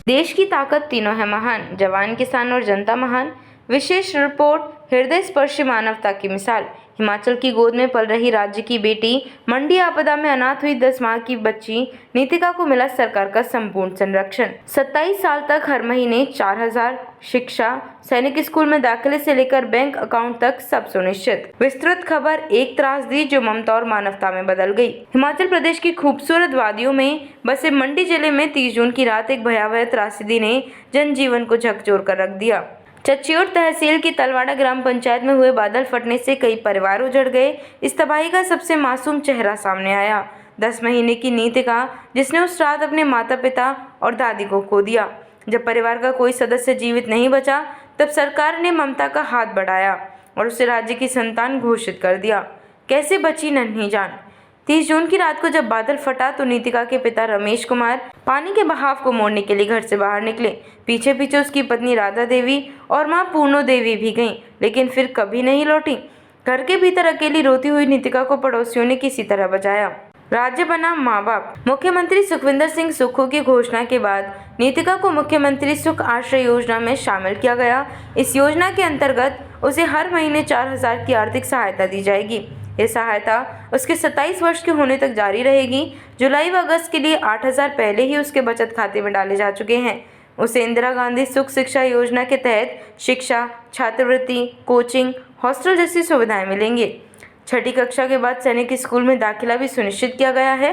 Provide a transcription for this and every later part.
देश की ताकत तीनों है महान, जवान, किसान और जनता महान। विशेष रिपोर्ट, हृदय स्पर्शी मानवता की मिसाल। हिमाचल की गोद में पल रही राज्य की बेटी, मंडी आपदा में अनाथ हुई 10 माह की बच्ची नीतिका को मिला सरकार का संपूर्ण संरक्षण। 27 साल तक हर महीने 4,000, शिक्षा, सैनिक स्कूल में दाखिले से लेकर बैंक अकाउंट तक सब सुनिश्चित। विस्तृत खबर, एक त्रासदी जो ममता और मानवता में बदल गई। हिमाचल प्रदेश की खूबसूरत वादियों में बसे मंडी जिले में 30 जून की रात एक भयावह त्रासदी ने जनजीवन को झकझोर कर रख दिया। चच्योट तहसील की तलवाड़ा ग्राम पंचायत में हुए बादल फटने से कई परिवार उजड़ गए। इस तबाही का सबसे मासूम चेहरा सामने आया। 10 महीने की नीतिका, जिसने उस रात अपने माता पिता और दादी को खो दिया। जब परिवार का कोई सदस्य जीवित नहीं बचा, तब सरकार ने ममता का हाथ बढ़ाया और उसे राज्य की संतान घोषित कर दिया। कैसे बची नन्ही जान। 30 जून की रात को जब बादल फटा तो नीतिका के पिता रमेश कुमार पानी के बहाव को मोड़ने के लिए घर से बाहर निकले। पीछे पीछे उसकी पत्नी राधा देवी और मां पूर्णो देवी भी गईं, लेकिन फिर कभी नहीं लौटी। घर के भीतर अकेली रोती हुई नीतिका को पड़ोसियों ने किसी तरह बचाया। राज्य बना माँ बाप। मुख्यमंत्री सुखविंदर सिंह सुक्खू की घोषणा के बाद नीतिका को मुख्यमंत्री सुख आश्रय योजना में शामिल किया गया। इस योजना के अंतर्गत उसे हर महीने 4,000 की आर्थिक सहायता दी जाएगी। ये सहायता उसके 27 वर्ष के होने तक जारी रहेगी। जुलाई व अगस्त के लिए 8,000 पहले ही उसके बचत खाते में डाले जा चुके हैं। उसे इंदिरा गांधी सुख शिक्षा योजना के तहत शिक्षा, छात्रवृत्ति, कोचिंग, हॉस्टल जैसी सुविधाएं मिलेंगी। 6ठी कक्षा के बाद सैनिक स्कूल में दाखिला भी सुनिश्चित किया गया है।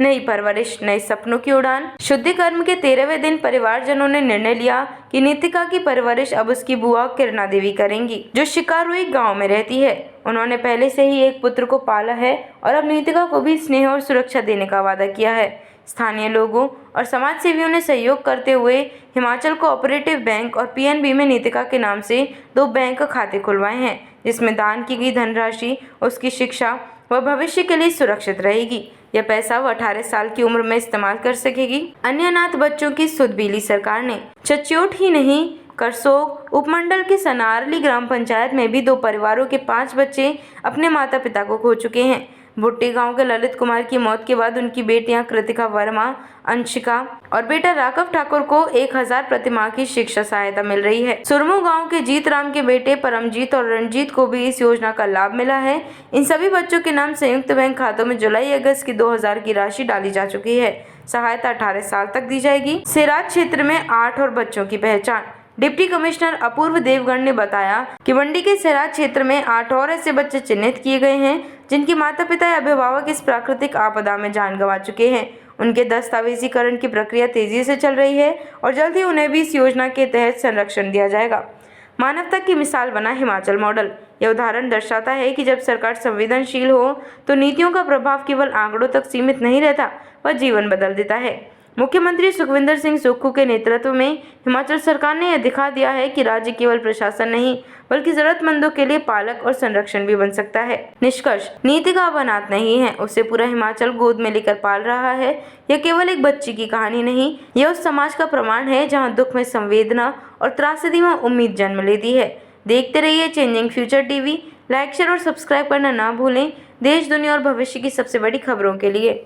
नई परवरिश, नए सपनों की उड़ान। शुद्धिकर्म के 13वें दिन परिवारजनों ने निर्णय लिया कि नीतिका की परवरिश अब उसकी बुआ किरणा देवी करेंगी, जो शिकारुई गांव में रहती है। उन्होंने पहले से ही एक पुत्र को पाला है और अब नीतिका को भी स्नेह और सुरक्षा देने का वादा किया है। स्थानीय लोगों और समाज सेवियों ने सहयोग करते हुए हिमाचल कोऑपरेटिव बैंक और पीएनबी में नीतिका के नाम से 2 बैंक खाते खुलवाए हैं, जिसमें दान की गई धनराशि उसकी शिक्षा व भविष्य के लिए सुरक्षित रहेगी। यह पैसा वो 18 साल की उम्र में इस्तेमाल कर सकेगी। अन्य अनाथ बच्चों की सुध भी ली सरकार ने। चच्योट ही नहीं, करसोग उपमंडल के सनारली ग्राम पंचायत में भी 2 परिवारों के 5 बच्चे अपने माता पिता को खो चुके हैं। भुट्टी गांव के ललित कुमार की मौत के बाद उनकी बेटियां कृतिका वर्मा, अंशिका और बेटा राघव ठाकुर को 1,000 प्रतिमाह की शिक्षा सहायता मिल रही है। सुरमू गांव के जीत राम के बेटे परमजीत और रणजीत को भी इस योजना का लाभ मिला है। इन सभी बच्चों के नाम संयुक्त बैंक खातों में जुलाई अगस्त की 2,000 की राशि डाली जा चुकी है। सहायता 18 साल तक दी जाएगी। सिराज क्षेत्र में 8 और बच्चों की पहचान। डिप्टी कमिश्नर अपूर्व देवगढ़ ने बताया कि मंडी के सिराज क्षेत्र में 8 और ऐसे बच्चे चिन्हित किए गए हैं जिनके माता पिता या अभिभावक इस प्राकृतिक आपदा में जान गंवा चुके हैं। उनके दस्तावेजीकरण की प्रक्रिया तेजी से चल रही है और जल्द ही उन्हें भी इस योजना के तहत संरक्षण दिया जाएगा। मानवता की मिसाल बना हिमाचल मॉडल। यह उदाहरण दर्शाता है कि जब सरकार संवेदनशील हो तो नीतियों का प्रभाव केवल आंकड़ों तक सीमित नहीं रहता, वह जीवन बदल देता है। मुख्यमंत्री सुखविंदर सिंह सुक्खू के नेतृत्व में हिमाचल सरकार ने यह दिखा दिया है कि राज्य केवल प्रशासन नहीं बल्कि जरूरतमंदों के लिए पालक और संरक्षण भी बन सकता है। निष्कर्ष, नीतिका अब अनाथ नहीं है, उसे पूरा हिमाचल गोद में लेकर पाल रहा है। यह केवल एक बच्ची की कहानी नहीं, यह उस समाज का प्रमाण है जहां दुख में संवेदना और त्रासदी में उम्मीद जन्म लेती है। देखते रहिए changing future TV. Like, share और सब्सक्राइब करना ना भूलें। देश, दुनिया और भविष्य की सबसे बड़ी खबरों के लिए।